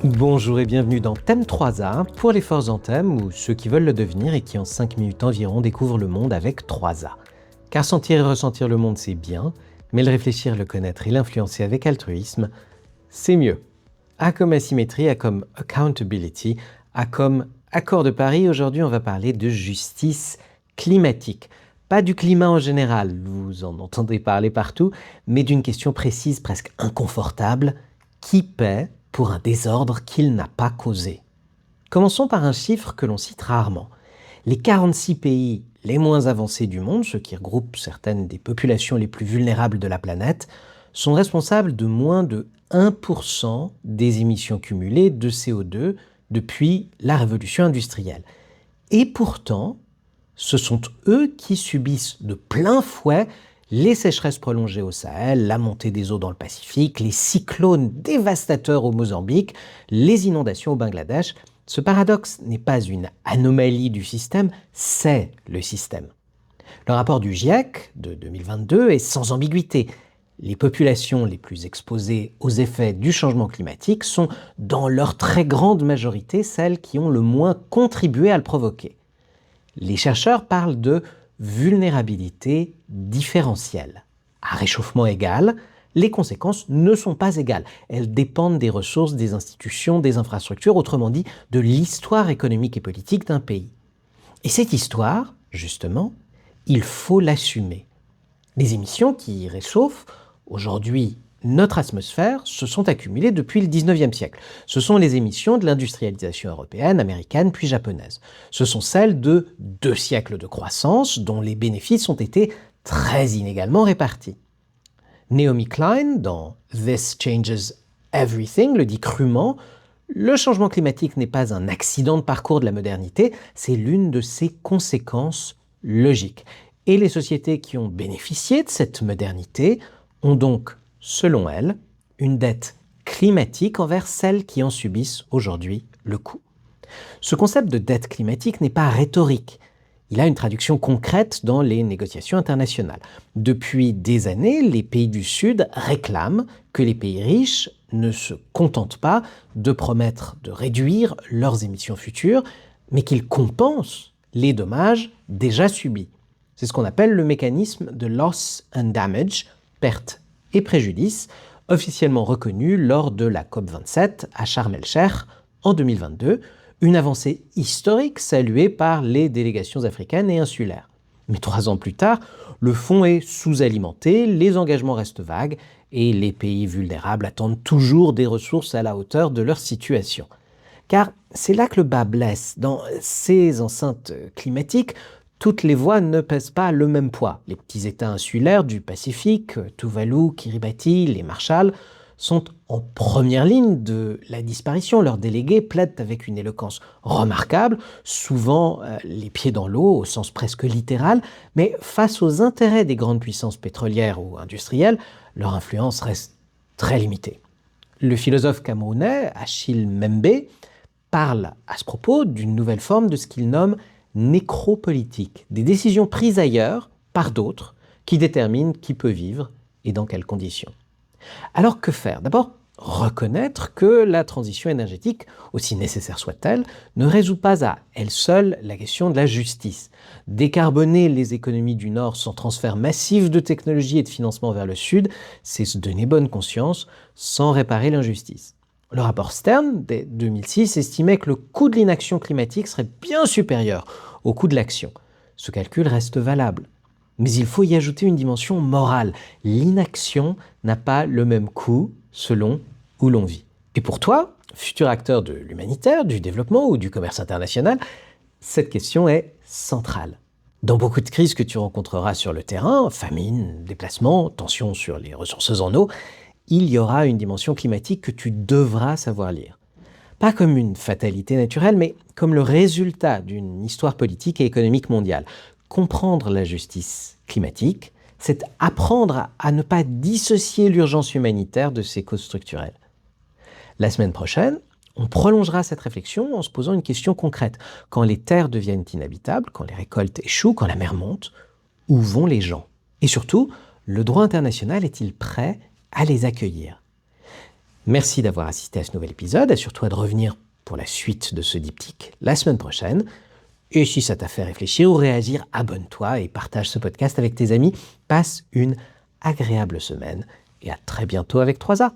Bonjour et bienvenue dans Thème 3A pour les forts en thème ou ceux qui veulent le devenir et qui en 5 minutes environ découvrent le monde avec 3A. Car sentir et ressentir le monde c'est bien, mais le réfléchir, le connaître et l'influencer avec altruisme, c'est mieux. A comme asymétrie, A comme accountability, A comme accord de Paris, aujourd'hui on va parler de justice climatique. Pas du climat en général, vous en entendez parler partout, mais d'une question précise, presque inconfortable, qui paie pour un désordre qu'il n'a pas causé? Commençons par un chiffre que l'on cite rarement. Les 46 pays les moins avancés du monde, ceux qui regroupent certaines des populations les plus vulnérables de la planète, sont responsables de moins de 1% des émissions cumulées de CO2 depuis la révolution industrielle. Et pourtant, ce sont eux qui subissent de plein fouet les sécheresses prolongées au Sahel, la montée des eaux dans le Pacifique, les cyclones dévastateurs au Mozambique, les inondations au Bangladesh. Ce paradoxe n'est pas une anomalie du système, c'est le système. Le rapport du GIEC de 2022 est sans ambiguïté. Les populations les plus exposées aux effets du changement climatique sont, dans leur très grande majorité, celles qui ont le moins contribué à le provoquer. Les chercheurs parlent de vulnérabilité différentielle. À réchauffement égal, les conséquences ne sont pas égales. Elles dépendent des ressources, des institutions, des infrastructures, autrement dit, de l'histoire économique et politique d'un pays. Et cette histoire, justement, il faut l'assumer. Les émissions qui réchauffent aujourd'hui notre atmosphère se sont accumulées depuis le 19e siècle. Ce sont les émissions de l'industrialisation européenne, américaine, puis japonaise. Ce sont celles de 2 siècles de croissance dont les bénéfices ont été très inégalement répartis. Naomi Klein, dans This Changes Everything, le dit crûment, le changement climatique n'est pas un accident de parcours de la modernité, c'est l'une de ses conséquences logiques. Et les sociétés qui ont bénéficié de cette modernité ont donc, selon elle, une dette climatique envers celles qui en subissent aujourd'hui le coût. Ce concept de dette climatique n'est pas rhétorique. Il a une traduction concrète dans les négociations internationales. Depuis des années, les pays du Sud réclament que les pays riches ne se contentent pas de promettre de réduire leurs émissions futures, mais qu'ils compensent les dommages déjà subis. C'est ce qu'on appelle le mécanisme de loss and damage, perte et préjudice, officiellement reconnu lors de la COP27 à Sharm el-Sheikh en 2022, une avancée historique saluée par les délégations africaines et insulaires. Mais 3 ans plus tard, le fonds est sous-alimenté, les engagements restent vagues et les pays vulnérables attendent toujours des ressources à la hauteur de leur situation. Car c'est là que le bât blesse. Dans ces enceintes climatiques, toutes les voix ne pèsent pas le même poids. Les petits États insulaires du Pacifique, Tuvalu, Kiribati, les Marshall, sont en première ligne de la disparition. Leurs délégués plaident avec une éloquence remarquable, souvent les pieds dans l'eau au sens presque littéral, mais face aux intérêts des grandes puissances pétrolières ou industrielles, leur influence reste très limitée. Le philosophe camerounais Achille Mbembe parle à ce propos d'une nouvelle forme de ce qu'il nomme nécropolitique, des décisions prises ailleurs par d'autres qui déterminent qui peut vivre et dans quelles conditions. Alors que faire? D'abord, reconnaître que la transition énergétique, aussi nécessaire soit-elle, ne résout pas à elle seule la question de la justice. Décarboner les économies du Nord sans transfert massif de technologie et de financement vers le Sud, c'est se donner bonne conscience sans réparer l'injustice. Le rapport Stern, dès 2006, estimait que le coût de l'inaction climatique serait bien supérieur au coût de l'action. Ce calcul reste valable. Mais il faut y ajouter une dimension morale. L'inaction n'a pas le même coût selon où l'on vit. Et pour toi, futur acteur de l'humanitaire, du développement ou du commerce international, cette question est centrale. Dans beaucoup de crises que tu rencontreras sur le terrain, famine, déplacement, tensions sur les ressources en eau, il y aura une dimension climatique que tu devras savoir lire. Pas comme une fatalité naturelle, mais comme le résultat d'une histoire politique et économique mondiale. Comprendre la justice climatique, c'est apprendre à ne pas dissocier l'urgence humanitaire de ses causes structurelles. La semaine prochaine, on prolongera cette réflexion en se posant une question concrète. Quand les terres deviennent inhabitables, quand les récoltes échouent, quand la mer monte, où vont les gens? Et surtout, le droit international est-il prêt à les accueillir? Merci d'avoir assisté à ce nouvel épisode, et surtout de revenir pour la suite de ce diptyque la semaine prochaine. Et si ça t'a fait réfléchir ou réagir, abonne-toi et partage ce podcast avec tes amis. Passe une agréable semaine et à très bientôt avec 3A.